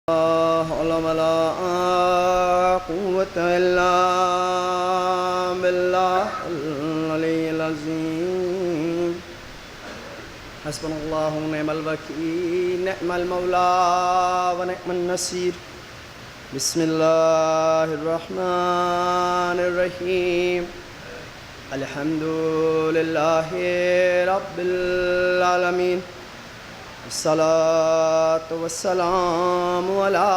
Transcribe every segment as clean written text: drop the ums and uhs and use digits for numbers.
حول ولا قوة إلا بالله العلي العظيم حسبنا الله ونعم الوكيل نعم المولى ونعم النصير بسم الله الرحمن الرحيم الحمد لله رب العالمين الصلاة والسلام على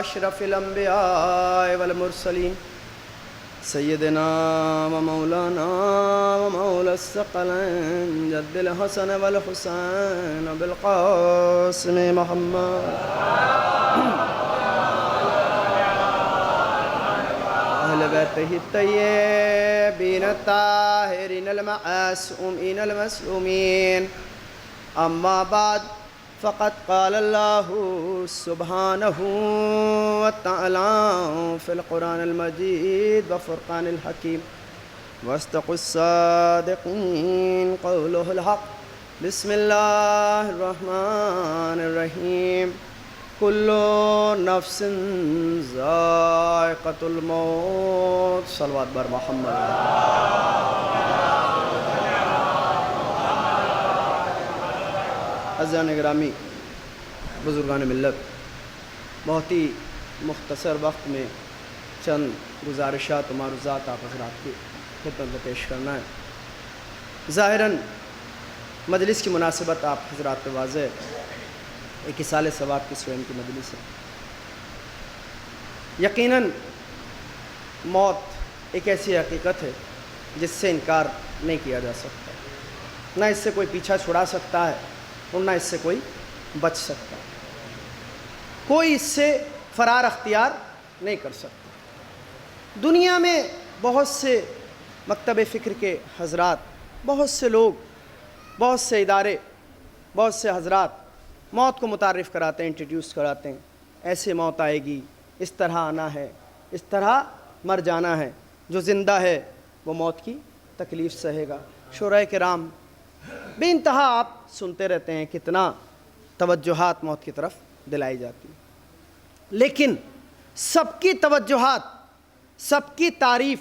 أشرف الأنبياء والمرسلين سيدنا ومولانا ومولى الثقلين جد الحسن والحسين بالقاسم محمد أهل بيته الطيبين الطاهرين المعصومين المسلومين أما بعد فقد قال الله سبحانه وتعالى في القرآن المجيد وفرقان الحكيم واصدق الصادقين قوله الحق بسم الله الرحمن الرحيم كل نفس ذائقة الموت صلوات بر محمد عزیزان گرامی بزرگان ملت، بہت ہی مختصر وقت میں چند گزارشات و معروضات آپ حضرات کی خدمت میں پیش کرنا ہے۔ ظاہراً مجلس کی مناسبت آپ حضرات پہ واضح ایک اصال ثواب کی سوئم کی مجلس ہے۔ یقیناً موت ایک ایسی حقیقت ہے جس سے انکار نہیں کیا جا سکتا، نہ اس سے کوئی پیچھا چھڑا سکتا ہے اور نہ اس سے کوئی بچ سکتا، کوئی اس سے فرار اختیار نہیں کر سکتا۔ دنیا میں بہت سے مکتب فکر کے حضرات، بہت سے لوگ، بہت سے ادارے، بہت سے حضرات موت کو متعارف کراتے ہیں، انٹروڈیوس کراتے ہیں، ایسے موت آئے گی، اس طرح آنا ہے، اس طرح مر جانا ہے، جو زندہ ہے وہ موت کی تکلیف سہے گا۔ شورائے کرام بے انتہا آپ سنتے رہتے ہیں کتنا توجہات موت کی طرف دلائی جاتی ہیں، لیکن سب کی توجہات، سب کی تعریف،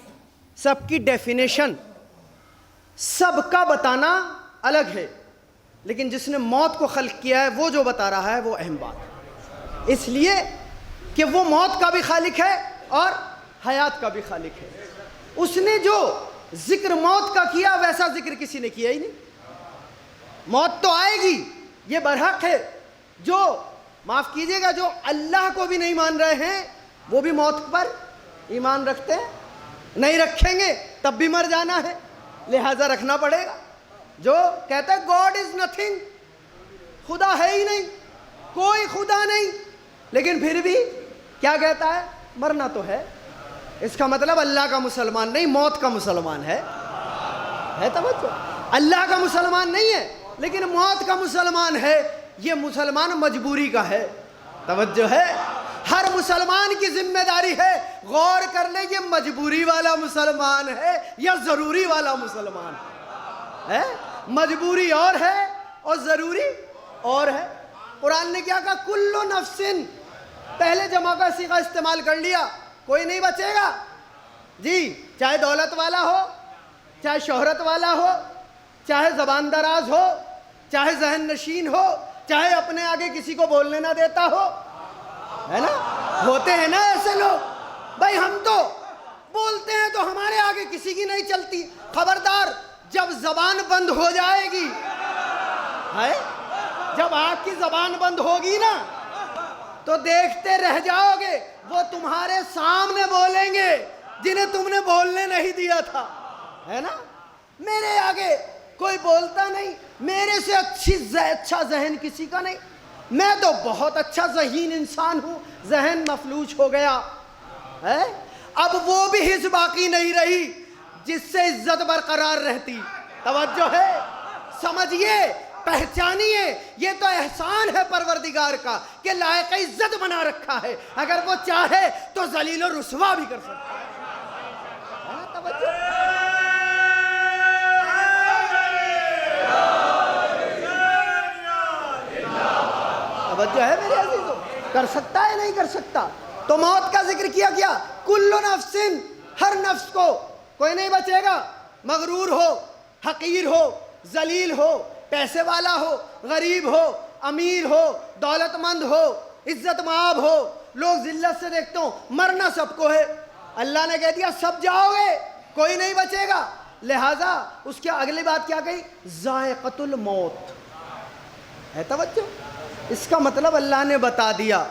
سب کی ڈیفینیشن، سب کا بتانا الگ ہے، لیکن جس نے موت کو خلق کیا ہے وہ جو بتا رہا ہے وہ اہم بات ہے، اس لیے کہ وہ موت کا بھی خالق ہے اور حیات کا بھی خالق ہے۔ اس نے جو ذکر موت کا کیا ویسا ذکر کسی نے کیا ہی نہیں۔ موت تو آئے گی، یہ برحق ہے۔ جو معاف کیجئے گا، جو اللہ کو بھی نہیں مان رہے ہیں وہ بھی موت پر ایمان رکھتے ہیں، نہیں رکھیں گے تب بھی مر جانا ہے، لہٰذا رکھنا پڑے گا۔ جو کہتا ہے گاڈ از نتھنگ، خدا ہے ہی نہیں، کوئی خدا نہیں، لیکن پھر بھی کیا کہتا ہے؟ مرنا تو ہے۔ اس کا مطلب اللہ کا مسلمان نہیں، موت کا مسلمان ہے توجہ، اللہ کا مسلمان نہیں ہے لیکن موت کا مسلمان ہے۔ یہ مسلمان مجبوری کا ہے، توجہ ہے، ہر مسلمان کی ذمہ داری ہے غور کر لے یہ مجبوری والا مسلمان ہے یا ضروری والا مسلمان ہے۔ مجبوری اور ہے اور ضروری اور ہے۔ قرآن نے کیا کہا؟ کلو نفسن، پہلے جمع کا صیغہ استعمال کر لیا، کوئی نہیں بچے گا جی، چاہے دولت والا ہو، چاہے شہرت والا ہو، چاہے زبان دراز ہو، چاہے ذہن نشین ہو، چاہے اپنے آگے کسی کو بولنے نہ دیتا ہو، ہے نا؟ ہوتے ہیں نا ایسے لوگ، بھائی ہم تو بولتے ہیں تو ہمارے آگے کسی کی نہیں چلتی۔ خبردار، جب زبان بند ہو جائے گی، جب آپ کی زبان بند ہوگی نا تو دیکھتے رہ جاؤ گے، وہ تمہارے سامنے بولیں گے جنہیں تم نے بولنے نہیں دیا تھا، ہے نا؟ میرے آگے کوئی بولتا نہیں، میرے سے اچھا ذہن کسی کا نہیں، میں تو بہت اچھا ذہین انسان ہوں، ذہن مفلوج ہو گیا ہے۔ اب وہ بھی حص باقی نہیں رہی جس سے عزت برقرار رہتی، توجہ ہے، سمجھیے، پہچانیے، یہ تو احسان ہے پروردگار کا کہ لائق عزت بنا رکھا ہے، اگر وہ چاہے تو ذلیل و رسوا بھی کر سکتا ہے، توجہ۔ توجہ ہے میرے عزیزوں؟ کر سکتا ہے نہیں کر سکتا؟ تو موت کا ذکر کیا گیا، کل نفس، ہر نفس کو، کوئی نہیں بچے گا، مغرور ہو، حقیر ہو، ذلیل ہو، پیسے والا ہو، غریب ہو، امیر ہو، دولت مند ہو، عزت مآب ہو، لوگ ذلت سے دیکھتے ہوں، مرنا سب کو ہے۔ اللہ نے کہہ دیا سب جاؤ گے، کوئی نہیں بچے گا۔ لہٰذا اس کی اگلی بات کیا کہی؟ ذائقۃ الموت ہے۔ توجہ، اس کا مطلب اللہ نے بتا دیا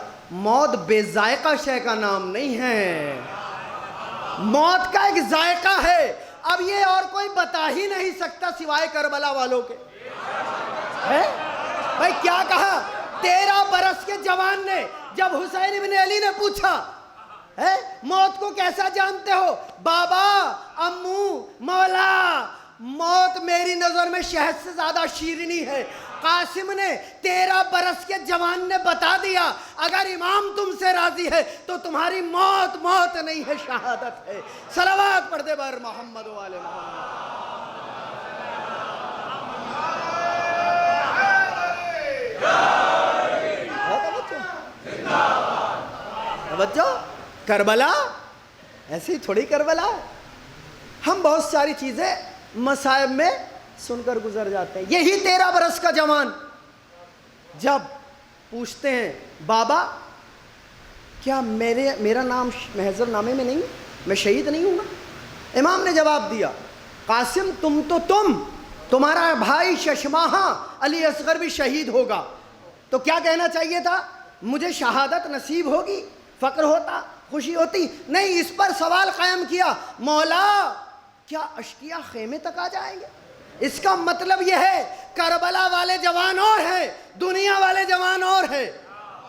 موت بے ذائقہ شے کا نام نہیں ہے، موت کا ایک ذائقہ ہے۔ اب یہ اور کوئی بتا ہی نہیں سکتا سوائے کربلا والوں کے۔ ہے بھائی کیا کہا 13 برس کے جوان نے جب حسین ابن علی نے پوچھا موت کو کیسا جانتے ہو؟ بابا، امو، مولا، موت میری نظر میں شہد سے زیادہ شیرینی ہے۔ قاسم نے 13 برس کے جوان نے بتا دیا اگر امام تم سے راضی ہے تو تمہاری موت موت نہیں ہے، شہادت ہے۔ صلوات پڑھ دے بر محمد و آل محمد۔ توجہ، کربلا ایسے ہی تھوڑی کربلا ہے۔ ہم بہت ساری چیزیں مصائب میں سن کر گزر جاتے ہیں۔ یہی 13 برس کا جوان جب پوچھتے ہیں بابا کیا میرا نام محضر نامے میں نہیں، میں شہید نہیں ہوں گا؟ امام نے جواب دیا قاسم تمہارا بھائی ششماہا علی اصغر بھی شہید ہوگا۔ تو کیا کہنا چاہیے تھا؟ مجھے شہادت نصیب ہوگی، فخر ہوتا، خوشی ہوتی؟ نہیں، اس پر سوال قائم کیا مولا کیا اشقیاء خیمے تک آ جائیں گے؟ اس کا مطلب یہ ہے کربلا والے جوان اور ہیں، دنیا والے جوان اور ہیں۔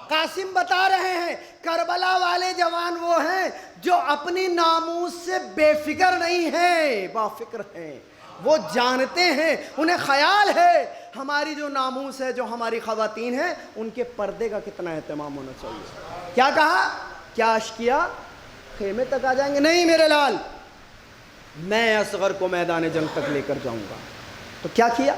قاسم بتا رہے ہیں کربلا والے جوان وہ ہیں جو اپنی ناموس سے بے فکر نہیں ہیں، بافکر ہیں۔ وہ جانتے ہیں، انہیں خیال ہے ہماری جو ناموس ہے، جو ہماری خواتین ہیں، ان کے پردے کا کتنا اہتمام ہونا چاہیے۔ کیا کہا؟ کیا اشقیاء خیمے تک آ جائیں گے؟ نہیں میرے لال، میں اصغر کو میدان جنگ تک لے کر جاؤں گا۔ تو کیا کیا؟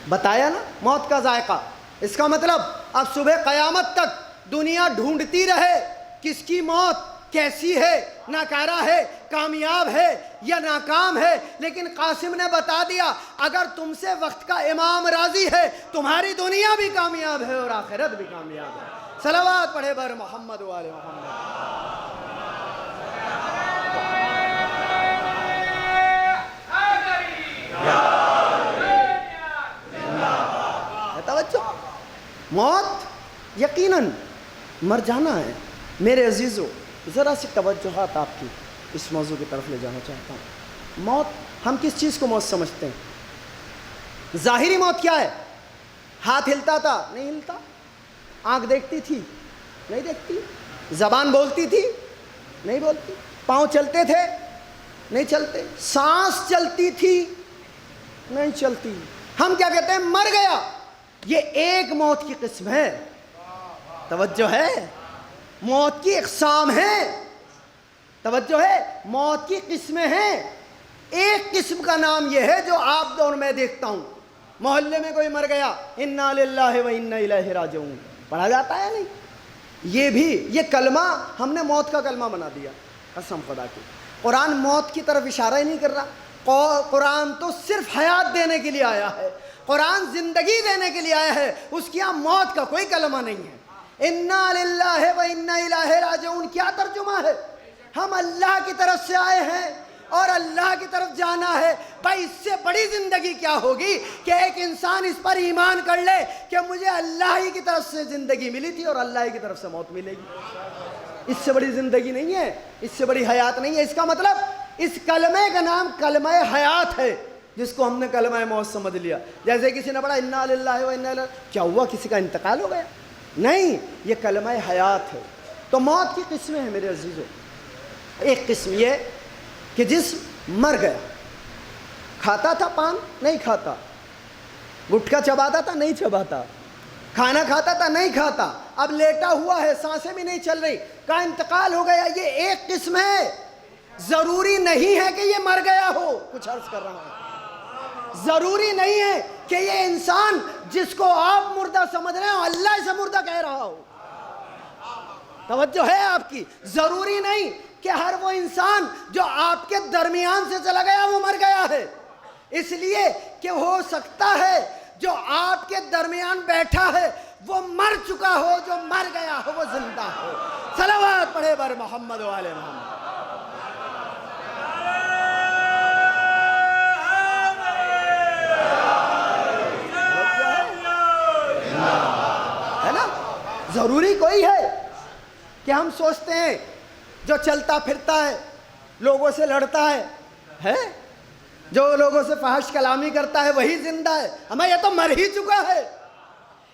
بتایا نا موت کا ذائقہ۔ اس کا مطلب اب صبح قیامت تک دنیا ڈھونڈتی رہے کس کی موت کیسی ہے، ناکارہ ہے، کامیاب ہے یا ناکام ہے، لیکن قاسم نے بتا دیا اگر تم سے وقت کا امام راضی ہے تمہاری دنیا بھی کامیاب ہے اور آخرت بھی کامیاب ہے۔ صلوات پڑھے بر محمد و آل محمد۔ توجہ، موت یقیناً مر جانا ہے۔ میرے عزیزو ذرا سی توجہات آپ کی اس موضوع کی طرف لے جانا چاہتا ہوں۔ موت، ہم کس چیز کو موت سمجھتے ہیں؟ ظاہری موت کیا ہے؟ ہاتھ ہلتا تھا نہیں ہلتا، آنکھ دیکھتی تھی نہیں دیکھتی، زبان بولتی تھی نہیں بولتی، پاؤں چلتے تھے نہیں چلتے، سانس چلتی تھی نہیں چلتی۔ ہم کیا کہتے ہیں؟ مر گیا۔ یہ ایک موت کی قسم ہے۔ توجہ ہے، موت کی اقسام ہیں، توجہ ہے، موت کی قسمیں ہیں۔ ایک قسم کا نام یہ ہے جو آپ اور میں دیکھتا ہوں، محلے میں کوئی مر گیا انا للہ و انا الیہ راجعون پڑھا جاتا ہے نہیں؟ یہ بھی، یہ کلمہ ہم نے موت کا کلمہ بنا دیا۔ قسم خدا کی قرآن موت کی طرف اشارہ ہی نہیں کر رہا۔ قرآن تو صرف حیات دینے کے لیے آیا ہے، قرآن زندگی دینے کے لیے آیا ہے، اس کی یہاں موت کا کوئی کلمہ نہیں ہے۔ انا للہ و انا الیہ راجعون کیا ترجمہ ہے؟ ہم اللہ کی طرف سے آئے ہیں اور اللہ کی طرف جانا ہے۔ بھائی اس سے بڑی زندگی کیا ہوگی کہ ایک انسان اس پر ایمان کر لے کہ مجھے اللہ ہی کی طرف سے زندگی ملی تھی اور اللہ ہی کی طرف سے موت ملے گی۔ اس سے بڑی زندگی نہیں ہے، اس سے بڑی حیات نہیں ہے۔ اس کا مطلب اس کلمے کا نام کلمہ حیات ہے، جس کو ہم نے کلمہ موت سمجھ لیا۔ جیسے کسی نے پڑھا انا للہ و انا الیہ، کیا ہوا؟ کسی کا انتقال ہو گیا؟ نہیں، یہ کلمہ حیات ہے۔ تو موت کی قسمیں ہیں میرے عزیزو۔ ایک قسم یہ کہ جسم مر گیا، کھاتا تھا پان نہیں کھاتا، گٹکا چباتا تھا نہیں چباتا، کھانا کھاتا تھا نہیں کھاتا، اب لیٹا ہوا ہے، سانسیں بھی نہیں چل رہی، کا انتقال ہو گیا۔ یہ ایک قسم ہے۔ ضروری نہیں ہے کہ یہ مر گیا ہو، کچھ عرض کر رہا ہوں، ضروری نہیں ہے کہ یہ انسان جس کو آپ مردہ سمجھ رہے ہو اللہ اسے مردہ کہہ رہا ہو۔ توجہ ہے آپ کی؟ ضروری نہیں کہ ہر وہ انسان جو آپ کے درمیان سے چلا گیا وہ مر گیا ہے، اس لیے کہ ہو سکتا ہے جو آپ کے درمیان بیٹھا ہے وہ مر چکا ہو، جو مر گیا ہو وہ زندہ ہو۔ صلوات پڑھے بر محمد و آل محمد۔ ہے نا؟ ضروری کوئی ہے کہ ہم سوچتے ہیں جو چلتا پھرتا ہے لوگوں سے لڑتا ہے جو لوگوں سے فحش کلامی کرتا ہے وہی زندہ ہے؟ ہمیں یہ تو مر ہی چکا ہے،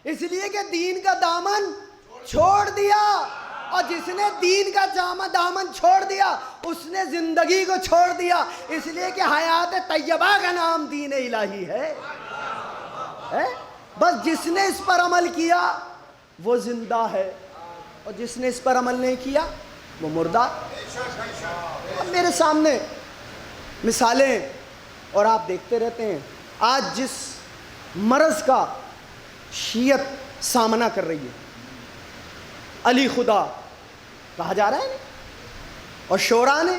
اس لیے کہ دین کا دامن چھوڑ دیا، اور جس نے دین کا دامن چھوڑ دیا اس نے زندگی کو چھوڑ دیا، اس لیے کہ حیات طیبہ کا نام دین الہی ہے۔ بس جس نے اس پر عمل کیا وہ زندہ ہے، اور جس نے اس پر عمل نہیں کیا وہ مردہ۔ اب میرے سامنے مثالیں اور آپ دیکھتے رہتے ہیں، آج جس مرض کا شیعت سامنا کر رہی ہے، علی خدا کہا جا رہا ہے، اور شعراء نے،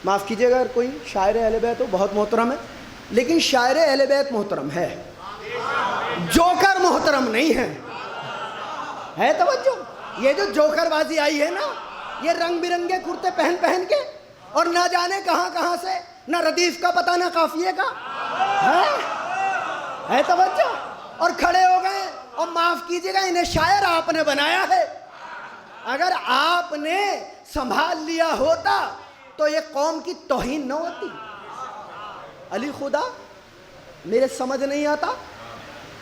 معاف کیجئے گا اگر کوئی شاعر اہل بیت ہو، بہت محترم ہے، لیکن شاعر اہل بیت محترم ہے، جوکر محترم نہیں ہے توجہ؟ یہ جو جوکر بازی آئی ہے نا، یہ رنگ برنگے کرتے پہن کے، اور نہ جانے کہاں کہاں سے، نہ ردیف کا پتہ نہ قافیے کا، ہے توجہ؟ اور کھڑے ہو گئے، اور معاف کیجئے گا انہیں شاعر آپ نے بنایا ہے۔ اگر آپ نے سنبھال لیا ہوتا تو یہ قوم کی توہین نہ ہوتی۔ علی خدا، میرے سمجھ نہیں آتا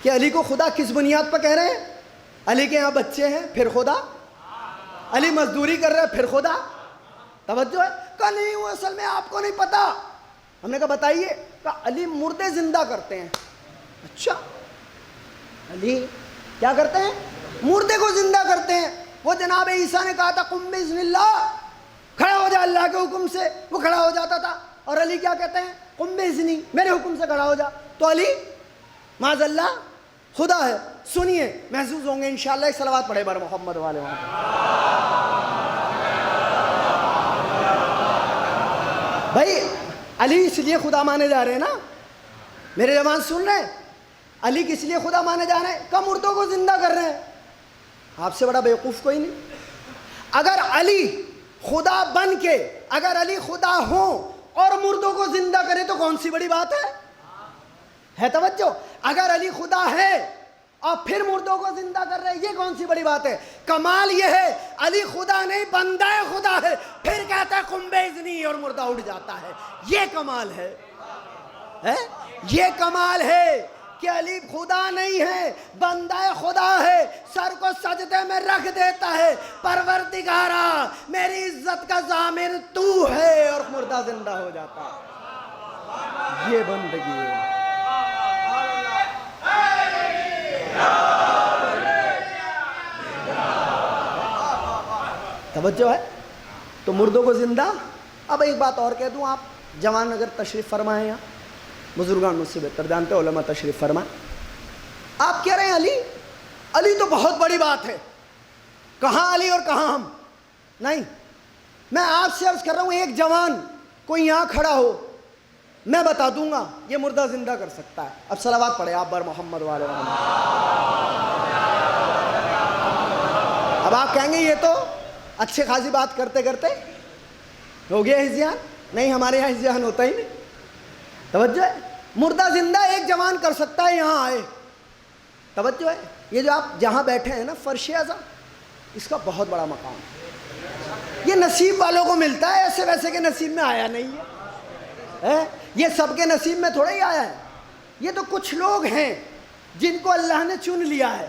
کہ علی کو خدا کس بنیاد پر کہہ رہے ہیں؟ علی کے یہاں بچے ہیں پھر خدا، علی مزدوری کر رہے ہیں پھر خدا، توجہ ہے؟ کہا نہیں وہ اصل میں آپ کو نہیں پتا۔ ہم نے کہا بتائیے، کہا علی مردے زندہ کرتے ہیں۔ اچھا، علی کیا کرتے ہیں؟ مردے کو زندہ کرتے ہیں۔ وہ جناب عیسیٰ نے کہا تھا قم بإذن اللہ، کھڑا ہو جا اللہ کے حکم سے، وہ کھڑا ہو جاتا تھا، اور علی کیا کہتے ہیں؟ قم بإذنی، میرے حکم سے کھڑا ہو جا۔ تو علی معاذ اللہ خدا ہے۔ سنیے، محسوس ہوں گے انشاءاللہ، ایک صلوات پڑھے بر محمد والے محمد۔ بھائی علی اس لیے خدا مانے جا رہے ہیں نا، میرے جوان سن رہے ہیں؟ علی کس لیے خدا مانے جا رہے ہیں؟ کہ مردوں کو زندہ کر رہے ہیں۔ آپ سے بڑا بیوقوف کوئی نہیں۔ اگر علی خدا بن کے، اگر علی خدا ہوں اور مردوں کو زندہ کرے تو کون سی بڑی بات ہے توجہ؟ اگر علی خدا ہے اور پھر مردوں کو زندہ کر رہے ہیں، یہ کون سی بڑی بات ہے؟ کمال یہ ہے علی خدا نہیں بندہ خدا ہے، پھر کہتا ہے قم بإذنی اور مردہ اٹھ جاتا ہے۔ یہ کمال ہے، یہ کمال ہے کہ علی خدا نہیں ہے، بندہ خدا ہے، سر کو سجدے میں رکھ دیتا ہے، پروردگارا میری عزت کا ضامن تو ہے، اور مردہ زندہ ہو جاتا ہے۔ یہ بندگی ہے۔ توجہ ہے؟ تو مردوں کو زندہ۔ اب ایک بات اور کہہ دوں، آپ جوان اگر تشریف فرمائیں، یہاں بزرگان مجھ سے بہتر جانتے، علماء تشریف فرمائیں، آپ کہہ رہے ہیں علی تو بہت بڑی بات ہے، کہاں علی اور کہاں ہم؟ نہیں، میں آپ سے عرض کر رہا ہوں، ایک جوان کوئی یہاں کھڑا ہو، میں بتا دوں گا یہ مردہ زندہ کر سکتا ہے۔ اب صلوات پڑھے آپ بر محمد والے محمد۔ اب آپ کہیں گے یہ تو اچھے خاصی بات کرتے کرتے ہو گیا ہزیان۔ نہیں، ہمارے یہاں ہزیان ہوتا ہی نہیں، توجہ ہے؟ مردہ زندہ ایک جوان کر سکتا ہے، یہاں آئے، توجہ ہے؟ یہ جو آپ جہاں بیٹھے ہیں نا، فرش اعظم، اس کا بہت بڑا مقام ہے، یہ نصیب والوں کو ملتا ہے، ایسے ویسے کے نصیب میں آیا نہیں ہے، یہ سب کے نصیب میں تھوڑا ہی آیا ہے، یہ تو کچھ لوگ ہیں جن کو اللہ نے چن لیا ہے،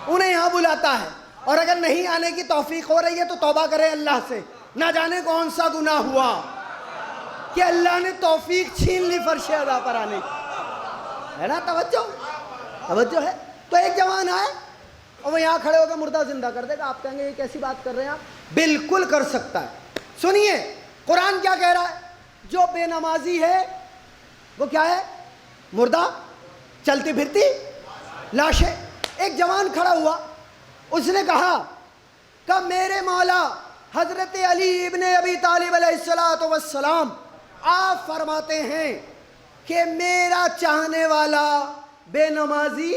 انہیں یہاں بلاتا ہے، اور اگر نہیں آنے کی توفیق ہو رہی ہے تو توبہ کرے اللہ سے، نہ جانے کون سا گناہ ہوا کہ اللہ نے توفیق چھین لی فرش اعظم پر آنے کی، ہے نا؟ توجہ ہے؟ تو ایک جوان آئے اور وہ یہاں کھڑے ہو کے مردہ زندہ کر دے گا، آپ کہیں گے یہ کیسی بات کر رہے ہیں آپ؟ بالکل کر سکتا ہے۔ سنیے قرآن کیا کہہ رہا ہے، جو بے نمازی ہے وہ کیا ہے؟ مردہ، چلتی پھرتی لاشیں۔ ایک جوان کھڑا ہوا، اس نے کہا کہ میرے مولا حضرت علی ابن ابی طالب علیہ السلام آپ فرماتے ہیں کہ میرا چاہنے والا بے نمازی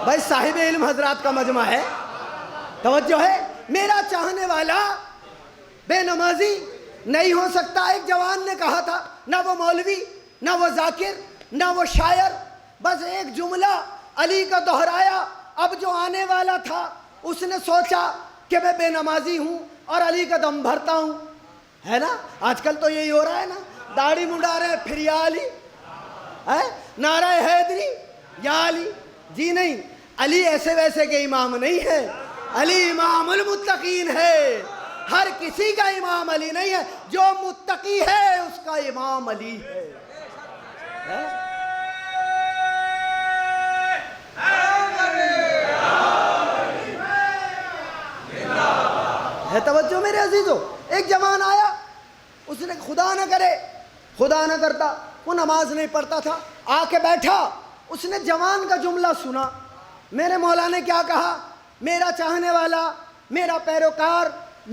بھائی صاحب علم حضرات کا مجمع ہے، توجہ ہے، میرا چاہنے والا بے نمازی نہیں ہو سکتا۔ ایک جوان نے کہا تھا، نہ وہ مولوی، نہ وہ ذاکر، نہ وہ شاعر، بس ایک جملہ علی کا دہرایا۔ اب جو آنے والا تھا اس نے سوچا کہ میں بے نمازی ہوں اور علی کا دم بھرتا ہوں، ہے نا؟ آج کل تو یہی ہو رہا ہے نا، داڑھی منڈا رہے پھر یا علی، نعرہ حیدری یا علی۔ جی نہیں، علی ایسے ویسے کے امام نہیں ہے، علی امام المتقین ہے۔ ہر کسی کا امام علی نہیں ہے، جو متقی ہے اس کا امام علی ہے۔ ہے توجہ میرے عزیزو؟ ایک جوان آیا، اس نے خدا نہ کرے، خدا نہ کرتا، وہ نماز نہیں پڑھتا تھا، آ کے بیٹھا، اس نے جوان کا جملہ سنا، میرے مولا نے کیا کہا، میرا چاہنے والا، میرا پیروکار،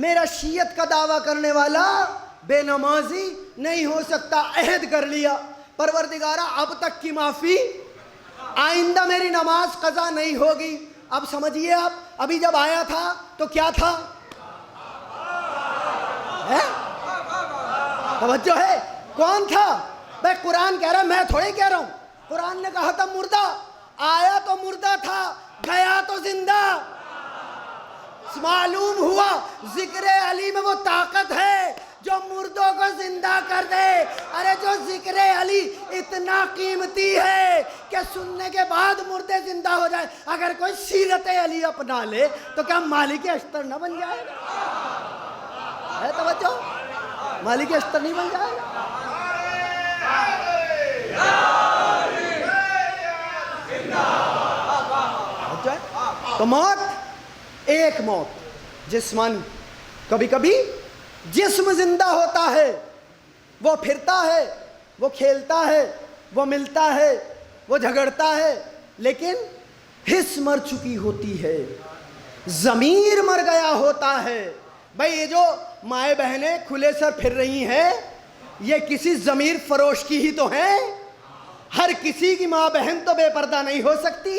میرا شیعت کا دعویٰ کرنے والا بے نمازی نہیں ہو سکتا۔ عہد کر لیا، پروردگارہ اب تک کی معافی، آئندہ میری نماز قضا نہیں ہوگی۔ اب سمجھیے آپ، ابھی جب آیا تھا تو کیا تھا؟ توجہ ہے، کون تھا؟ بھائی قرآن کہہ رہا، میں تھوڑے کہہ رہا ہوں، قرآن نے کہا تھا مردہ، آیا تو مردہ تھا، گیا تو زندہ۔ معلوم ہوا ذکر علی میں وہ طاقت ہے جو مردوں کو زندہ کر دے۔ ارے جو ذکر علی اتنا قیمتی ہے کہ سننے کے بعد مردے زندہ ہو جائے۔ اگر کوئی سیرت علی اپنا لے تو کیا مالک اشتر نہ بن جائے گا؟ ہے توجہ؟ مالک اشتر نہیں بن جائے گا؟ تو موت، ایک موت جسمانی، کبھی کبھی جسم زندہ ہوتا ہے، وہ پھرتا ہے، وہ کھیلتا ہے، وہ ملتا ہے، وہ جھگڑتا ہے، لیکن حس مر چکی ہوتی ہے، ضمیر مر گیا ہوتا ہے۔ بھائی یہ جو مائیں بہنیں کھلے سر پھر رہی ہیں، یہ کسی ضمیر فروش کی ہی تو ہیں۔ ہر کسی کی ماں بہن تو بے پردہ نہیں ہو سکتی،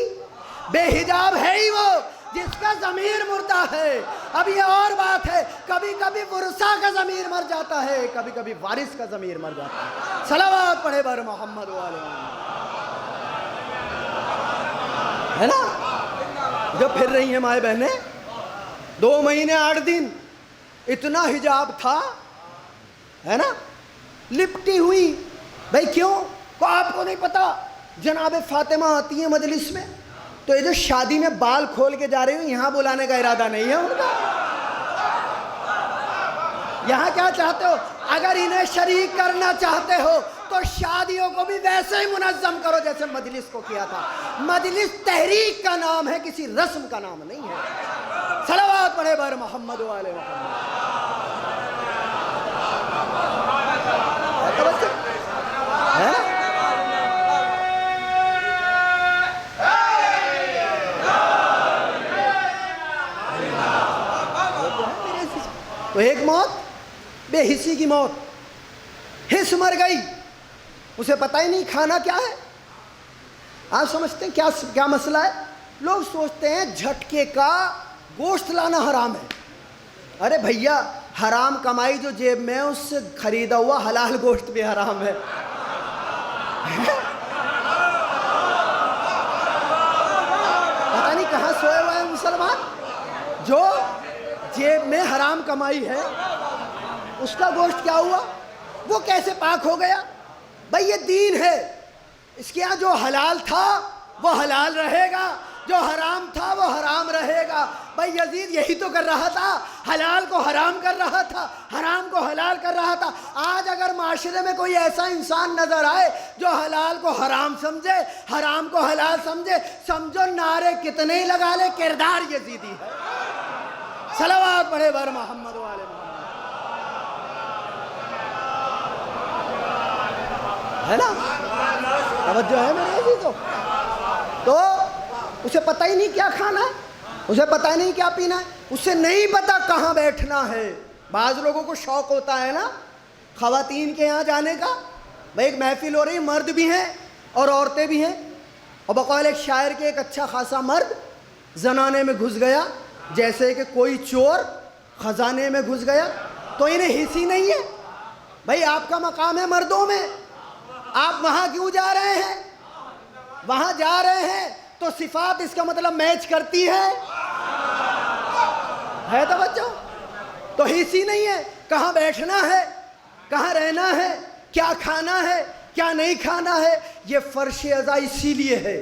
بے حجاب ہے ہی وہ جس کا ضمیر مردہ ہے۔ اب یہ اور بات ہے، کبھی کبھی ورثہ کا ضمیر مر جاتا ہے، کبھی کبھی وارث کا ضمیر مر جاتا ہے۔ صلوات پڑھے بر محمد و آل محمد، ہے نا؟ جو پھر رہی ہیں مائیں بہنیں، 2 مہینے 8 دن اتنا حجاب تھا، ہے نا، لپٹی ہوئی۔ بھائی کیوں؟ کو آپ کو نہیں پتا، جناب فاطمہ آتی ہیں مجلس میں تو یہ جو شادی میں بال کھول کے جا رہی ہوں، یہاں بلانے کا ارادہ نہیں ہے ان کا۔ یہاں کیا چاہتے ہو؟ اگر انہیں شریک کرنا چاہتے ہو تو شادیوں کو بھی ویسے ہی منظم کرو جیسے مجلس کو کیا تھا۔ مجلس تحریک کا نام ہے، کسی رسم کا نام نہیں ہے۔ صلوات پڑھے بر محمد و آل محمد۔ تو ایک موت، بے حسی کی موت، حس مر گئی، اسے پتہ ہی نہیں کھانا کیا ہے۔ آپ سمجھتے ہیں کیا مسئلہ ہے؟ لوگ سوچتے ہیں جھٹکے کا گوشت لانا حرام ہے۔ ارے بھیا، حرام کمائی جو جیب میں ہے اس سے خریدا ہوا حلال گوشت بھی حرام ہے۔ پتہ نہیں کہاں سوئے ہوئے ہیں مسلمان، جو جیب میں حرام کمائی ہے اس کا گوشت کیا ہوا؟ وہ کیسے پاک ہو گیا؟ بھئی یہ دین ہے، اس کے یہاں جو حلال تھا وہ حلال رہے گا، جو حرام تھا وہ حرام رہے گا۔ بھئی یزید یہی تو کر رہا تھا، حلال کو حرام کر رہا تھا، حرام کو حلال کر رہا تھا۔ آج اگر معاشرے میں کوئی ایسا انسان نظر آئے جو حلال کو حرام سمجھے، حرام کو حلال سمجھے، سمجھو نعرے کتنے ہی لگا لے، کردار یزیدی ہے۔ صلوات پڑھے بر محمد و آل محمد، ہے نا؟ توجہ ہے میرے عزیزو؟ تو اسے پتہ ہی نہیں کیا کھانا ہے، اسے پتہ ہی نہیں کیا پینا ہے، اسے نہیں پتہ کہاں بیٹھنا ہے۔ بعض لوگوں کو شوق ہوتا ہے نا خواتین کے یہاں جانے کا، بھائی ایک محفل ہو رہی، مرد بھی ہیں اور عورتیں بھی ہیں، اور بقول ایک شاعر کے ایک اچھا خاصا مرد زنانے میں گھس گیا جیسے کہ کوئی چور خزانے میں گھس گیا، تو انہیں حس ہی نہیں ہے۔ بھائی آپ کا مقام ہے مردوں میں، آپ وہاں کیوں جا رہے ہیں؟ وہاں جا رہے ہیں تو صفات اس کا مطلب میچ کرتی ہے توجہ؟ تو حس ہی نہیں ہے کہاں بیٹھنا ہے، کہاں رہنا ہے، کیا کھانا ہے، کیا نہیں کھانا ہے۔ یہ فرش ازا اسی لیے ہے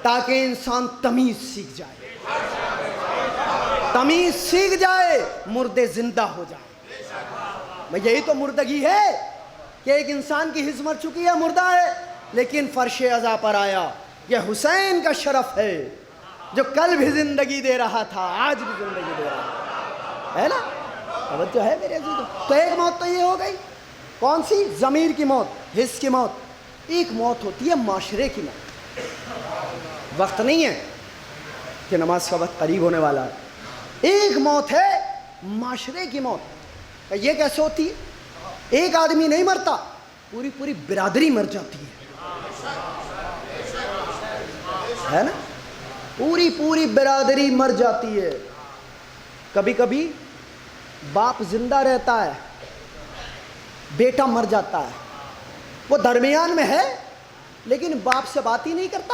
تاکہ انسان تمیز سیکھ جائے، تمیز سیکھ جائے، مردے زندہ ہو جائے۔ یہی تو مردگی ہے کہ ایک انسان کی حس مر چکی ہے، مردہ ہے، لیکن فرش ازا پر آیا۔ یہ حسین کا شرف ہے جو کل بھی زندگی دے رہا تھا، آج بھی زندگی دے رہا ہے نا؟ توجہ ہے میرے عزیزو؟ تو ایک موت تو یہ ہو گئی، کون سی؟ ضمیر کی موت، حس کی موت۔ ایک موت ہوتی ہے معاشرے کی موت۔ وقت نہیں ہے کہ نماز کا وقت قریب ہونے والا ہے۔ ایک موت ہے معاشرے کی موت۔ یہ کیسے ہوتی ہے؟ ایک آدمی نہیں مرتا، پوری پوری برادری مر جاتی ہے نا؟ پوری پوری برادری مر جاتی ہے۔ کبھی کبھی باپ زندہ رہتا ہے، بیٹا مر جاتا ہے، وہ درمیان میں ہے لیکن باپ سے بات ہی نہیں کرتا،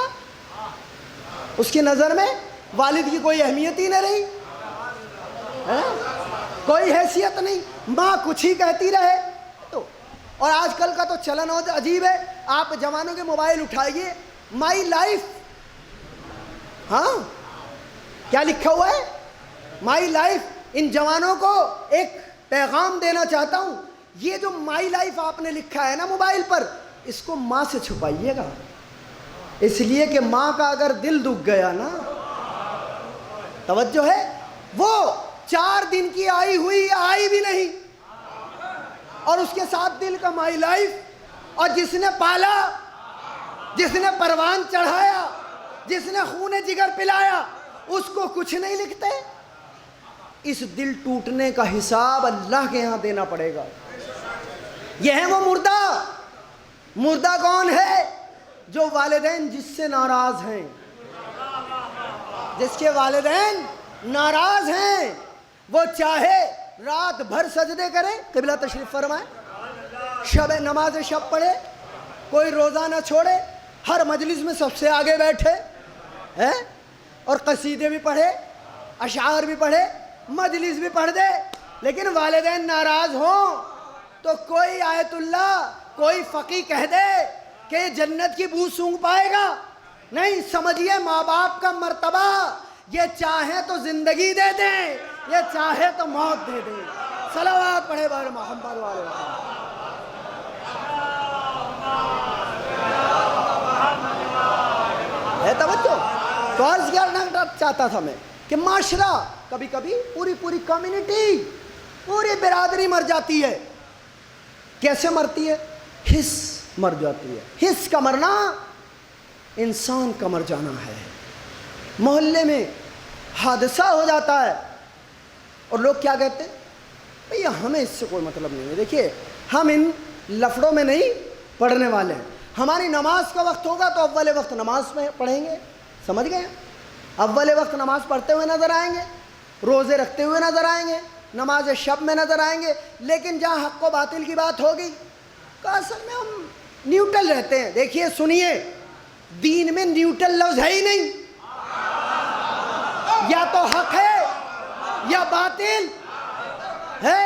اس کی نظر میں والد کی کوئی اہمیت ہی نہیں رہی، کوئی حیثیت نہیں، ماں کچھ ہی کہتی رہے۔ تو اور آج کل کا تو چلن عجیب ہے، آپ جوانوں کے موبائل اٹھائیے، مائی لائف، ہاں کیا لکھا ہوا ہے؟ My life. ان جوانوں کو ایک پیغام دینا چاہتا ہوں، یہ جو مائی لائف آپ نے لکھا ہے نا موبائل پر، اس کو ماں سے چھپائیے گا، اس لیے کہ ماں کا اگر دل دکھ گیا نا، توجہ ہے، وہ 4 دن کی آئی ہوئی آئی بھی نہیں، اور اس کے ساتھ دل کا مائی لائف، اور جس نے پالا، جس نے پروان چڑھایا، جس نے خون جگر پلایا، اس کو کچھ نہیں لکھتے۔ اس دل ٹوٹنے کا حساب اللہ کے ہاں دینا پڑے گا۔ یہ ہے وہ مردہ۔ مردہ کون ہے؟ جو والدین جس سے ناراض ہیں، جس کے والدین ناراض ہیں، وہ چاہے رات بھر سجدے کرے، قبلہ تشریف فرمائے، شب نماز شب پڑھے، کوئی روزہ نہ چھوڑے، ہر مجلس میں سب سے آگے بیٹھے، اور قصیدے بھی پڑھے، اشعار بھی پڑھے، مجلس بھی پڑھ دے، لیکن والدین ناراض ہوں تو کوئی آیت اللہ، کوئی فقی کہہ دے کہ جنت کی بو سونگھ پائے گا؟ نہیں، سمجھیے ماں باپ کا مرتبہ، یہ چاہے تو زندگی دے دیں، یہ چاہے تو موت دے دیں۔ صلوات پڑھے بار محمد والے ہے توجہ؟ تو عرض کرنا چاہتا تھا میں کہ معاشرہ کبھی کبھی پوری پوری کمیونٹی، پوری برادری مر جاتی ہے۔ کیسے مرتی ہے؟ حس مر جاتی ہے۔ حس کا مرنا انسان کا مر جانا ہے۔ محلے میں حادثہ ہو جاتا ہے اور لوگ کیا کہتے ہیں؟ بھئی ہمیں اس سے کوئی مطلب نہیں ہے، دیکھیے ہم ان لفڑوں میں نہیں پڑھنے والے ہیں، ہماری نماز کا وقت ہوگا تو اول وقت نماز میں پڑھیں گے، سمجھ گئے؟ اول وقت نماز پڑھتے ہوئے نظر آئیں گے، روزے رکھتے ہوئے نظر آئیں گے، نماز شب میں نظر آئیں گے، لیکن جہاں حق و باطل کی بات ہوگی تو اصل میں ہم نیوٹرل رہتے ہیں۔ دیکھیے سنیے، دین میں نیوٹرل لفظ ہے ہی نہیں، یا تو حق ہے یا باطل ہے،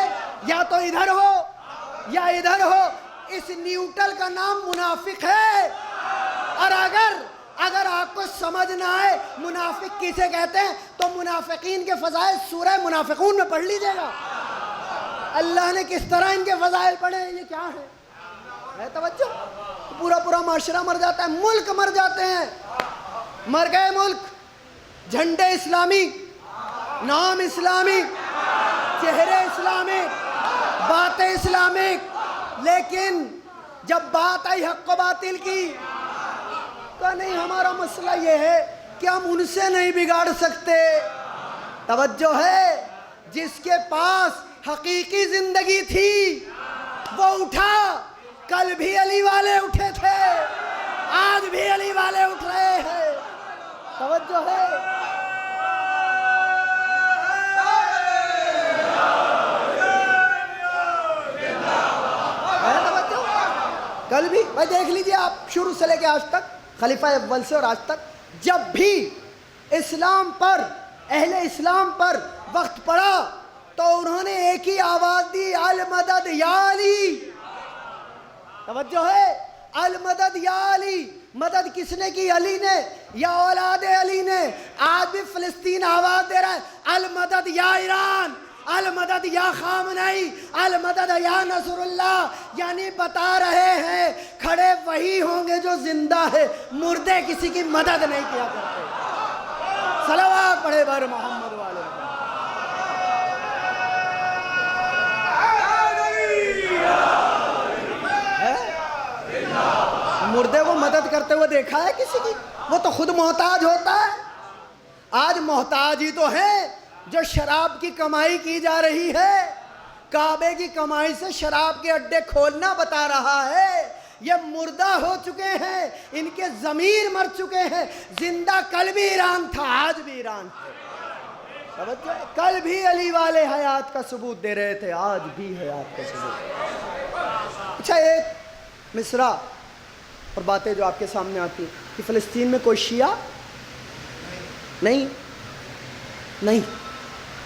یا تو ادھر ہو یا ادھر ہو۔ اس نیوٹرل کا نام منافق ہے۔ اور اگر آپ کو سمجھ نہ آئے منافق کسے کہتے ہیں تو منافقین کے فضائل سورہ منافقون میں پڑھ لیجئے گا، اللہ نے کس طرح ان کے فضائل پڑھے ہیں۔ یہ کیا ہے توجہ؟ پورا پورا معاشرہ مر جاتا ہے، ملک مر جاتے ہیں، مر گئے ملک، جھنڈے اسلامی، نام اسلامی، چہرے اسلامی، باتیں اسلامک، لیکن جب بات آئی حق و باطل کی، کہا نہیں ہمارا مسئلہ یہ ہے کہ ہم ان سے نہیں بگاڑ سکتے. توجہ ہے. جس کے پاس حقیقی زندگی تھی وہ اٹھا. کل بھی علی والے اٹھے تھے, آج بھی علی والے اٹھ رہے ہیں. توجہ ہے. کل بھی بھائی دیکھ لیجئے آپ, شروع سے لے کے آج تک, خلیفہ اول سے اور آج تک, جب بھی اسلام پر, اہل اسلام پر وقت پڑا تو انہوں نے ایک ہی آواز دی, المدد یا علی. توجہ ہے. المدد یا علی. مدد کس نے کی؟ علی نے, یا اولاد علی نے. آج بھی فلسطین آواز دے رہا ہے, المدد یا ایران, المدد یا خامنئی, المدد یا نصر اللہ. یعنی بتا رہے ہیں کھڑے وہی ہوں گے جو زندہ ہے, مردے کسی کی مدد نہیں کیا کرتے. صلوات پڑھے بر محمد والے. مردے کو مدد کرتے ہوئے دیکھا ہے کسی کی؟ وہ تو خود محتاج ہوتا ہے. آج محتاج ہی تو ہے جو شراب کی کمائی کی جا رہی ہے. کعبے کی کمائی سے شراب کے اڈے کھولنا بتا رہا ہے. یہ مردہ ہو چکے ہیں, ان کے ضمیر مر چکے ہیں. زندہ کل بھی ایران تھا, آج بھی ایران ہے. کل بھی علی والے حیات کا ثبوت دے رہے تھے, آج بھی حیات کا ثبوت. اچھا ایک مصرع اور باتیں جو آپ کے سامنے آتی ہیں کہ فلسطین میں کوئی شیعہ نہیں.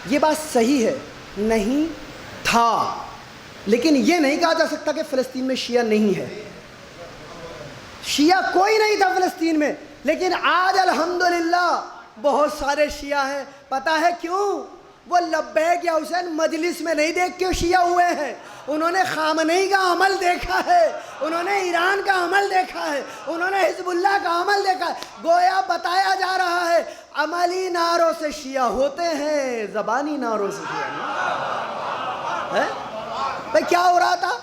یہ بات صحیح ہے, نہیں تھا, لیکن یہ نہیں کہا جا سکتا کہ فلسطین میں شیعہ نہیں ہے. شیعہ کوئی نہیں تھا فلسطین میں, لیکن آج الحمدللہ بہت سارے شیعہ ہیں. پتہ ہے کیوں؟ وہ لبیک یا حسین مجلس میں نہیں دیکھ کے شیعہ ہوئے ہیں. انہوں نے خامنئی کا عمل دیکھا ہے, انہوں نے ایران کا عمل دیکھا ہے, انہوں نے حزب اللہ کا عمل دیکھا ہے. گویا بتایا جا رہا ہے عملی نعروں سے شیعہ ہوتے ہیں, زبانی نعروں سے شیعہ نہیں. بھئی کیا ہو رہا تھا؟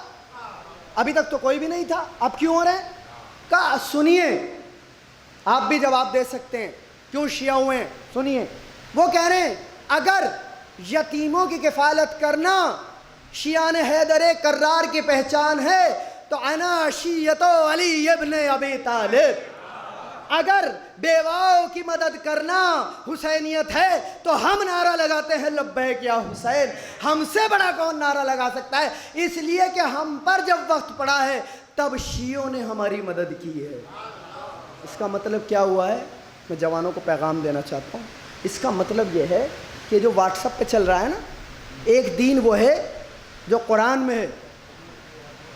ابھی تک تو کوئی بھی نہیں تھا, اب کیوں ہو رہے ہیں؟ کہا سنیے, آپ بھی جواب دے سکتے ہیں کیوں شیعہ ہوئے ہیں. سنیے, وہ کہہ رہے ہیں اگر یتیموں کی کفالت کرنا شیعان حیدر کرار کی پہچان ہے تو انا شیعت علی ابن ابی طالب. اگر بیواؤں کی مدد کرنا حسینیت ہے تو ہم نعرہ لگاتے ہیں لبیک یا حسین. ہم سے بڑا کون نعرہ لگا سکتا ہے؟ اس لیے کہ ہم پر جب وقت پڑا ہے تب شیعوں نے ہماری مدد کی ہے. اس کا مطلب کیا ہوا ہے؟ میں جوانوں کو پیغام دینا چاہتا ہوں. اس کا مطلب یہ ہے کہ جو واٹس ایپ پہ چل رہا ہے نا, ایک دین وہ ہے جو قرآن میں ہے,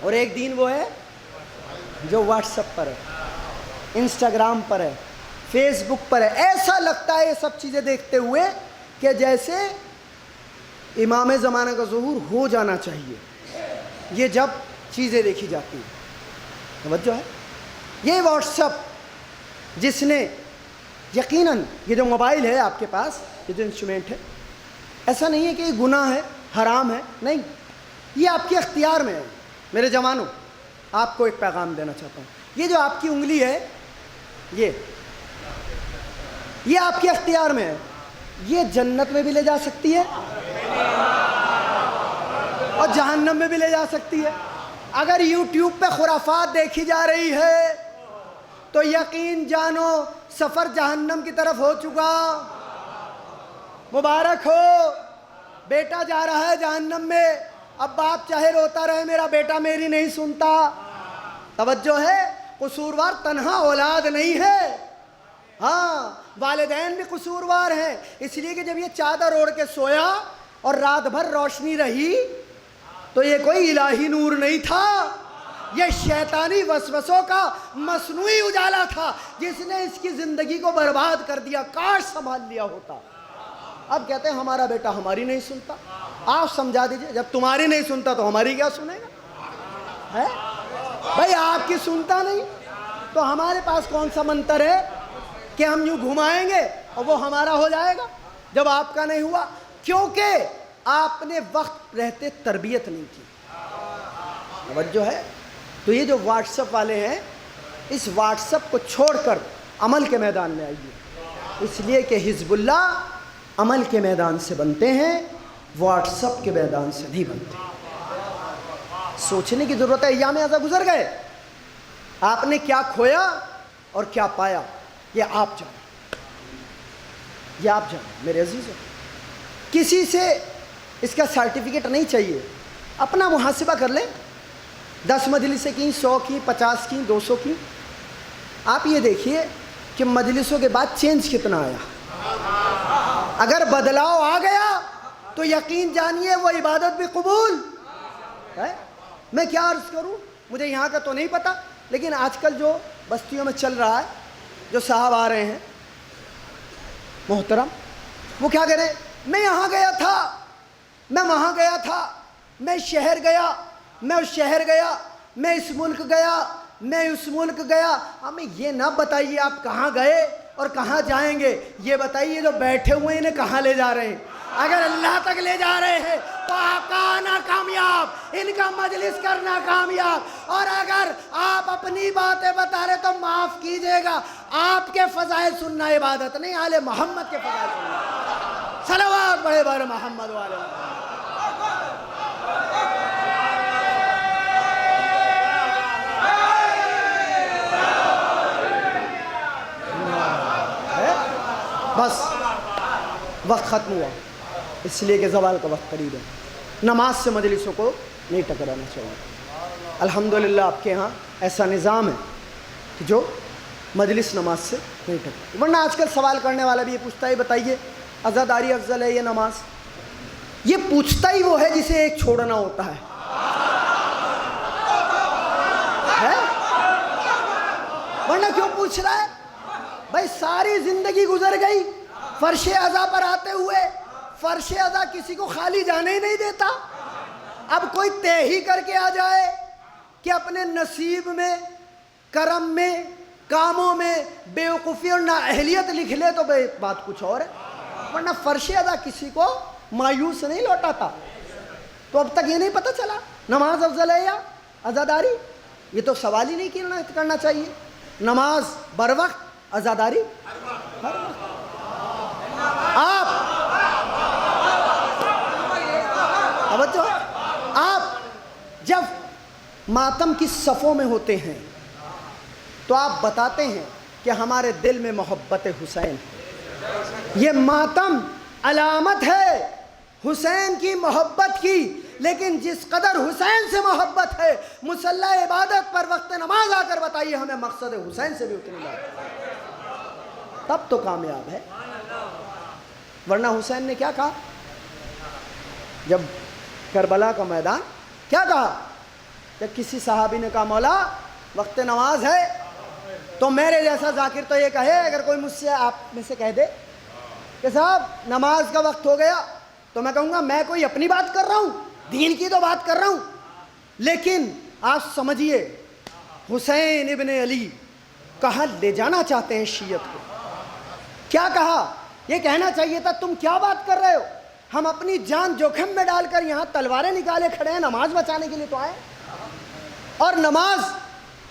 اور ایک دین وہ ہے جو واٹس ایپ پر ہے, انسٹاگرام پر ہے, فیس بک پر ہے. ایسا لگتا ہے یہ سب چیزیں دیکھتے ہوئے کہ جیسے امام زمانہ کا ظہور ہو جانا چاہیے, یہ جب چیزیں دیکھی جاتی ہیں. توجہ ہے. یہ واٹس ایپ جس نے یقیناً, یہ جو موبائل ہے آپ کے پاس, یہ جو انسٹرومنٹ ہے, ایسا نہیں ہے کہ یہ گناہ ہے, حرام ہے, نہیں, یہ آپ کے اختیار میں ہے. میرے جوانوں, آپ کو ایک پیغام دینا چاہتا ہوں. یہ جو آپ کی انگلی ہے, یہ آپ کے اختیار میں ہے. یہ جنت میں بھی لے جا سکتی ہے اور جہنم میں بھی لے جا سکتی ہے. اگر یوٹیوب پہ خرافات دیکھی جا رہی ہے تو یقین جانو سفر جہنم کی طرف ہو چکا. مبارک ہو, بیٹا جا رہا ہے جہنم میں. اب باپ چاہے روتا رہے, میرا بیٹا میری نہیں سنتا. توجہ ہے, قصوروار تنہا اولاد نہیں ہے, ہاں والدین بھی قصوروار ہیں. اس لیے کہ جب یہ چادر اوڑھ کے سویا اور رات بھر روشنی رہی تو یہ کوئی الہی نور نہیں تھا, یہ شیطانی وسوسوں کا مصنوعی اجالا تھا جس نے اس کی زندگی کو برباد کر دیا. کاش سنبھال لیا ہوتا. اب کہتے ہیں ہمارا بیٹا ہماری نہیں سنتا. آپ سمجھا دیجئے, جب تمہاری نہیں سنتا تو ہماری کیا سنے گا؟ ہے بھائی, آپ کی سنتا نہیں تو ہمارے پاس کون سا منتر ہے کہ ہم یوں گھمائیں گے اور وہ ہمارا ہو جائے گا جب آپ کا نہیں ہوا؟ کیونکہ آپ نے وقت رہتے تربیت نہیں کی. توجہ ہے. تو یہ جو واٹس ایپ والے ہیں, اس واٹس ایپ کو چھوڑ کر عمل کے میدان میں آئیے. اس لیے کہ حزب اللہ عمل کے میدان سے بنتے ہیں، واٹس اپ کے میدان سے نہیں بنتے۔ سوچنے کی ضرورت ہے۔ ایام ازا گزر گئے، آپ نے کیا کھویا اور کیا پایا یہ آپ جانیں، یہ آپ جانیں میرے عزیزوں۔ کسی سے اس کا سرٹیفکیٹ نہیں چاہیے، اپنا محاسبہ کر لیں۔ 10 مجلسیں کی، 100 کی، 50 کی، 200 کی، آپ یہ دیکھیے کہ مجلسوں کے بعد چینج کتنا آیا۔ اگر بدلاؤ آ گیا تو یقین جانیے وہ عبادت بھی قبول ہے۔ میں کیا عرض کروں، مجھے یہاں کا تو نہیں پتہ، لیکن آج کل جو بستیوں میں چل رہا ہے، جو صاحب آ رہے ہیں محترم، وہ کیا کہہ رہے ہیں، میں یہاں گیا تھا، میں وہاں گیا تھا، میں شہر گیا، میں اس شہر گیا، میں اس ملک گیا، میں اس ملک گیا۔ ہمیں یہ نہ بتائیے آپ کہاں گئے اور کہاں جائیں گے، یہ بتائیے جو بیٹھے ہوئے انہیں کہاں لے جا رہے ہیں۔ اگر اللہ تک لے جا رہے ہیں تو آقا آنا کامیاب، ان کا مجلس کرنا کامیاب۔ اور اگر آپ اپنی باتیں بتا رہے تو معاف کیجئے گا، آپ کے فضائل سننا عبادت نہیں، آل محمد کے فضائل سننا۔ صلوات بڑے بڑے محمد والے بس وقت ختم ہوا، اس لیے کہ زوال کا وقت قریب ہے۔ نماز سے مجلسوں کو نہیں ٹکرانا چاہیے۔ الحمدللہ آپ کے ہاں ایسا نظام ہے کہ جو مجلس نماز سے نہیں ٹکراتی، ورنہ آج کل سوال کرنے والا بھی یہ پوچھتا ہے، بتائیے عزاداری افضل ہے یہ نماز؟ یہ پوچھتا ہی وہ ہے جسے ایک چھوڑنا ہوتا ہے۔ ورنہ کیوں پوچھ رہا ہے؟ بھائی ساری زندگی گزر گئی فرش عزا پر آتے ہوئے، فرش عزا کسی کو خالی جانے ہی نہیں دیتا۔ اب کوئی طے ہی کر کے آ جائے کہ اپنے نصیب میں، کرم میں، کاموں میں بیوقوفی اور نااہلیت لکھ لے تو بات کچھ اور ہے، ورنہ فرش عزا کسی کو مایوس نہیں لوٹاتا۔ تو اب تک یہ نہیں پتہ چلا نماز افضل ہے یا عزاداری؟ یہ تو سوال ہی نہیں کرنا چاہیے۔ نماز بر وقت، عزاداری ہر وقت۔ آپ جب ماتم کی صفوں میں ہوتے ہیں تو آپ بتاتے ہیں کہ ہمارے دل میں محبت حسین ہے، یہ ماتم علامت ہے حسین کی محبت کی، لیکن جس قدر حسین سے محبت ہے مصلی عبادت پر وقت نماز آ کر بتائیے ہمیں مقصد حسین سے بھی اتنی بات، تب تو کامیاب ہے۔ ورنہ حسین نے کیا کہا جب کربلا کا میدان، کیا کہا؟ جب کسی صحابی نے کہا مولا وقت نماز ہے، تو میرے جیسا ذاکر تو یہ کہے، اگر کوئی مجھ سے آپ میں سے کہہ دے کہ صاحب نماز کا وقت ہو گیا، تو میں کہوں گا میں کوئی اپنی بات کر رہا ہوں، دین کی تو بات کر رہا ہوں۔ لیکن آپ سمجھیے حسین ابن علی کہاں لے جانا چاہتے ہیں شیعت کو۔ کیا کہا؟ یہ کہنا چاہیے تھا تم کیا بات کر رہے ہو، ہم اپنی جان جوخم میں ڈال کر یہاں تلواریں نکالے کھڑے ہیں، نماز بچانے کے لیے تو آئے، اور نماز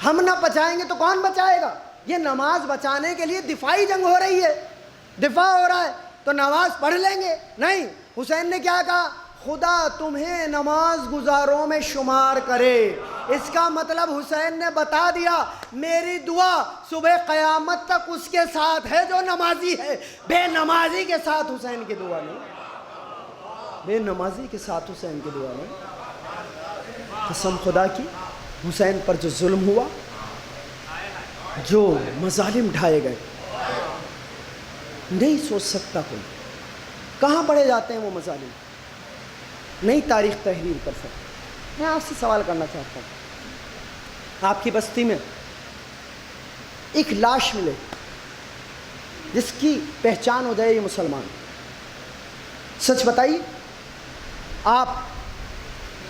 ہم نہ بچائیں گے تو کون بچائے گا؟ یہ نماز بچانے کے لیے دفاعی جنگ ہو رہی ہے، دفاع ہو رہا ہے، تو نماز پڑھ لیں گے؟ نہیں، حسین نے کیا کہا؟ خدا تمہیں نماز گزاروں میں شمار کرے۔ اس کا مطلب حسین نے بتا دیا میری دعا صبح قیامت تک اس کے ساتھ ہے جو نمازی ہے، بے نمازی کے ساتھ حسین کی دعا نہیں، بے نمازی کے ساتھ حسین کی دعا نہیں۔ قسم خدا کی حسین پر جو ظلم ہوا، جو مظالم ڈھائے گئے، نہیں سوچ سکتا کوئی کہاں پڑے جاتے ہیں وہ مظالم، نہیں تاریخ تحریر کر سکتا۔ میں آپ سے سوال کرنا چاہتا ہوں، آپ کی بستی میں ایک لاش ملے جس کی پہچان ہو جائے یہ مسلمان، سچ بتائیے آپ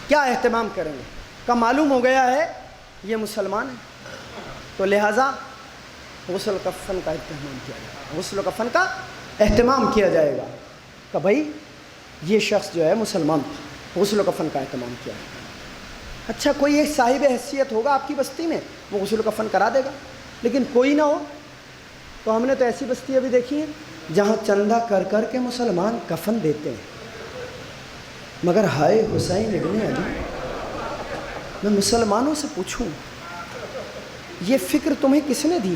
کیا اہتمام کریں گے؟ کا معلوم ہو گیا ہے یہ مسلمان ہے، تو لہٰذا غسل کفن کا اہتمام کیا جائے گا، غسل کفن کا اہتمام کیا جائے گا کہ بھائی یہ شخص جو ہے مسلمان تھا، غسل کفن کا اہتمام کیا جائے گا۔ اچھا کوئی ایک صاحب حیثیت ہوگا آپ کی بستی میں، وہ غسل کفن کرا دے گا، لیکن کوئی نہ ہو تو ہم نے تو ایسی بستی ابھی دیکھی ہیں جہاں چندہ کر کر کے مسلمان کفن دیتے ہیں، مگر ہائے حسین ابن علی، میں مسلمانوں سے پوچھوں یہ فکر تمہیں کس نے دی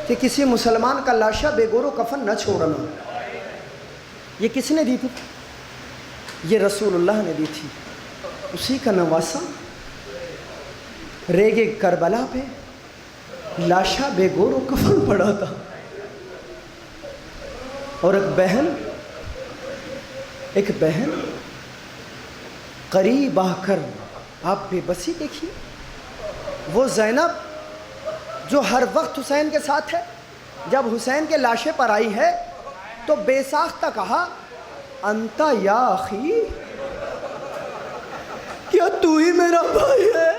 کہ کسی مسلمان کا لاشا بے گور و کفن نہ چھوڑنا؟ یہ کس نے دی تھی؟ یہ رسول اللہ نے دی تھی۔ اسی کا نواسا ریگ کربلا پہ لاشا بے گور و کفن پڑا تھا، اور ایک بہن قریب آ کر، آپ بے بسی دیکھیے، وہ زینب جو ہر وقت حسین کے ساتھ ہے، جب حسین کے لاشے پر آئی ہے تو بے ساختہ کہا انتا یا اخی، کیا تو ہی میرا بھائی ہے؟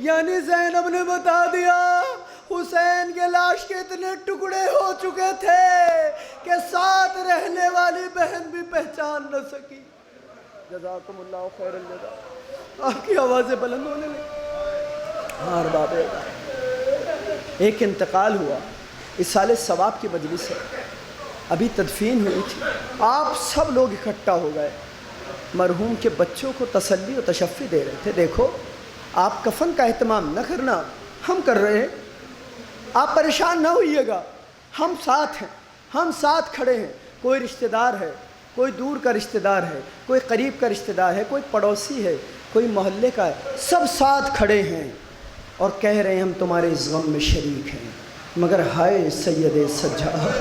یعنی زینب نے بتا دیا حسین کے لاش کے اتنے ٹکڑے ہو چکے تھے کہ ساتھ رہنے والی بہن بھی پہچان نہ سکی۔ جزاکم اللہ خیر الجزا۔ آپ کی آوازیں بلند ہونے لگی۔ ہاں باب، ایک انتقال ہوا اس سال ثواب کی مجلس ہے، ابھی تدفین ہوئی تھی، آپ سب لوگ اکٹھا ہو گئے، مرحوم کے بچوں کو تسلی و تشفی دے رہے تھے، دیکھو آپ کفن کا اہتمام نہ کرنا، ہم کر رہے ہیں، آپ پریشان نہ ہوئیے گا، ہم ساتھ ہیں، ہم ساتھ کھڑے ہیں۔ کوئی رشتہ دار ہے، کوئی دور کا رشتہ دار ہے، کوئی قریب کا رشتہ دار ہے، کوئی پڑوسی ہے، کوئی محلے کا ہے، سب ساتھ کھڑے ہیں اور کہہ رہے ہیں ہم تمہارے اس غم میں شریک ہیں۔ مگر ہائے سید سجاد،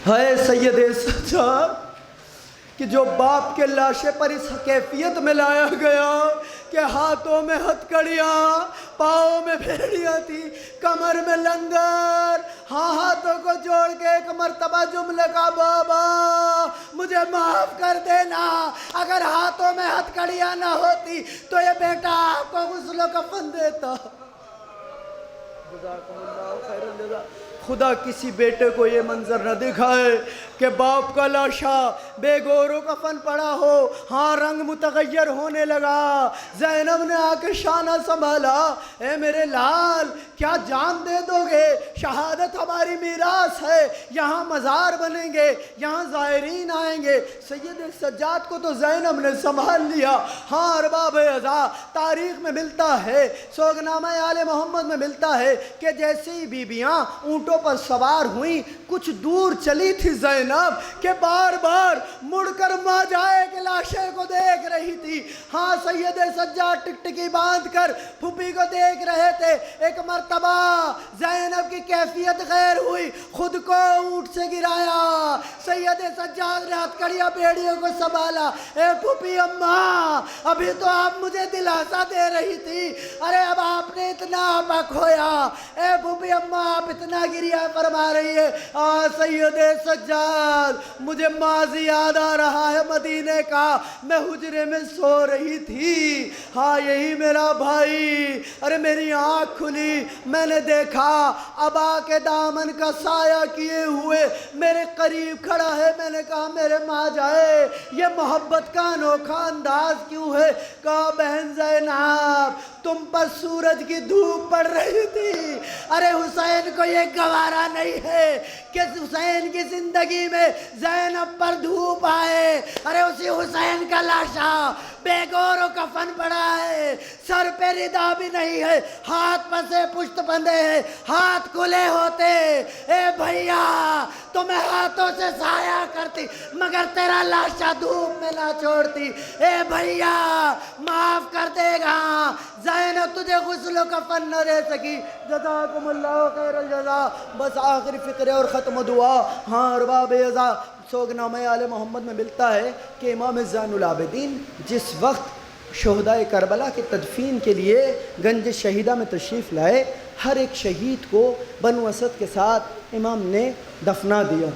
ہائے سید سجاد، کہ جو باپ کے لاشے پر اس کیفیت میں لایا گیا کہ ہاتھوں میں ہتھکڑیاں، پاؤں میں بھیڑیاں تھی، کمر میں لنگر، ہاتھوں کو جوڑ کے ایک مرتبہ جملے کا بابا مجھے معاف کر دینا، اگر ہاتھوں میں ہتھکڑیاں نہ ہوتی تو یہ بیٹا آپ کو غسل و کفن دیتا۔ جزاکم اللہ خیر الجزا۔ خدا کسی بیٹے کو یہ منظر نہ دکھائے کہ باپ کا لاشا بے گور و کفن پڑا ہو، ہاں رنگ متغیر ہونے لگا، زینب نے آ کے شانہ سنبھالا، اے میرے لال کیا جان دے دو گے؟ شہادت ہماری میراث ہے، یہاں مزار بنیں گے، یہاں زائرین آئیں گے۔ سید سجاد کو تو زینب نے سنبھال لیا۔ ہاں ارباب ازا، تاریخ میں ملتا ہے، سوگنامہ آل محمد میں ملتا ہے کہ جیسے ہی بیبیاں اونٹوں پر سوار ہوئیں، کچھ دور چلی تھی زینب کہ بار بار مڑ کر ماں جائے کہ لاشے کو دیکھ رہی تھی۔ ہاں سید سجاد ٹکٹکی باندھ کر پھوپھی کو دیکھ رہے تھے۔ ایک مرتبہ زینب کی کیفیت غیر ہوئی، خود کو اونٹ سے گرایا، سید سجاد نے ہتھکڑیاں بیڑیوں کو سنبھالا، اے پھوپھی اماں ابھی تو آپ مجھے دلاسا دے رہی تھی، ارے اب آپ نے اتنا آپا کھویا، اے پھوپھی اماں آپ اتنا گریہ فرما رہی ہے۔ سید سجاد مجھے ماضی یاد آ رہا ہے مدینے کا، میں حجرے میں سو رہی تھی، ہاں یہی میرا بھائی، ارے میری آنکھ کھلی، میں نے دیکھا ابا کے دامن کا سایہ کیے ہوئے میرے قریب کھڑا ہے، میں نے کہا میرے ماں جائے، یہ محبت کا انوکھا انداز کیوں ہے؟ کہا بہن زینب تم پر سورج کی دھوپ پڑ رہی تھی، ارے حسین کو یہ گوارا نہیں ہے کہ حسین کی زندگی میں زینب پر دھوپ آئے، ارے اسی حسین کا لاشا بے گور و کفن پڑا ہے، سر پہ ردا بھی نہیں ہے، ہاتھ پسے پشت بندھے ہیں، ہاتھ کھلے ہوتے، اے بھیا تمہیں ہاتھوں سے سایہ کرتی مگر تیرا لاشا دھوپ میں نہ چھوڑتی، اے بھیا معاف کر دے گا، زینب تجھے غسل و کفن نہ دے سکی۔ جزاکم اللہ خیر الجزا۔ بس آخری فقرے اور ختم دعا۔ ہاں ارباب ازا، سوگنامہ آل محمد میں ملتا ہے کہ امام زین العابدین جس وقت شہدائے کربلا کی تدفین کے لیے گنج شہیدہ میں تشریف لائے، ہر ایک شہید کو بنو اسد کے ساتھ امام نے دفنا دیا۔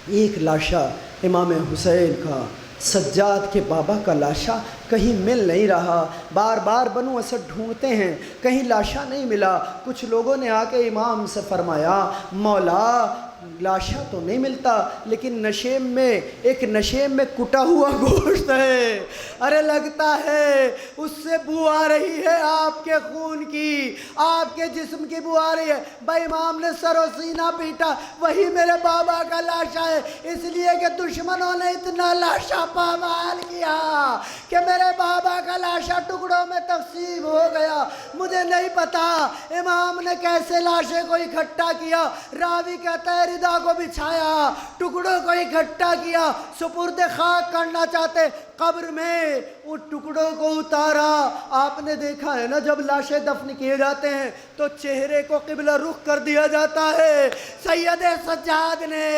ایک لاشا امام حسین کا، سجاد کے بابا کا لاشا کہیں مل نہیں رہا، بار بار بنو اسد ڈھونڈتے ہیں، کہیں لاشا نہیں ملا۔ کچھ لوگوں نے آ کے امام سے فرمایا مولا لاشا تو نہیں ملتا لیکن نشیم میں ایک نشیم میں کٹا ہوا گوشت ہے، ارے لگتا ہے اس سے بو آ رہی ہے آپ کے خون کی، آپ کے جسم کی بو آ رہی ہے۔ بھائی امام نے سر و سینہ پیٹا، وہی میرے بابا کا لاشا ہے، اس لیے کہ دشمنوں نے اتنا لاشا پامال کیا کہ میرے بابا کا لاشا ٹکڑوں میں تقسیم ہو گیا۔ مجھے نہیں پتا امام نے کیسے لاشے کو اکٹھا کیا، راوی کہتا ہے ردا کو بچھایا، ٹکڑوں کو اکٹھا کیا، سپرد خاک کرنا چاہتے، قبر میں ان ٹکڑوں کو اتارا۔ آپ نے دیکھا ہے نا جب لاشیں دفن کیے جاتے ہیں تو چہرے کو قبلہ رخ کر دیا جاتا ہے۔ سید سجاد نے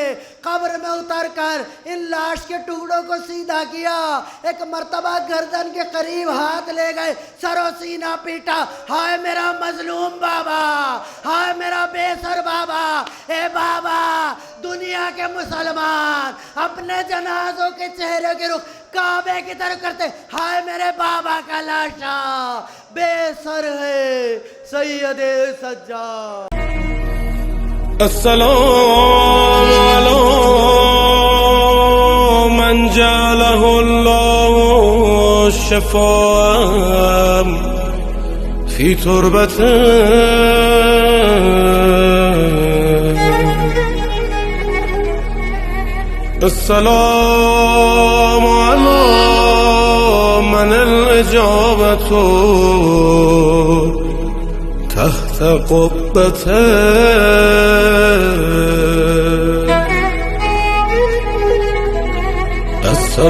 قبر میں اتر کر ان لاش کے ٹکڑوں کو سیدھا کیا، ایک مرتبہ گردن کے قریب ہاتھ لے گئے، سر و سینہ پیٹا، ہائے میرا مظلوم بابا، ہائے میرا بے سر بابا، اے بابا دنیا کے مسلمان اپنے جنازوں کے چہرے کے رخ کعبے کی طرف کرتے، ہائے میرے بابا کا لاشا بے سر ہے سید سجاد۔ السلام علی من جعله الله شفاء في تربته السلام على من الإجابة تحت قبته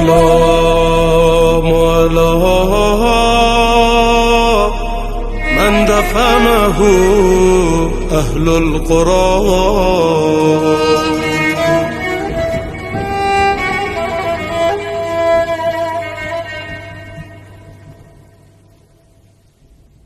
السلام على من دفنه أهل القرى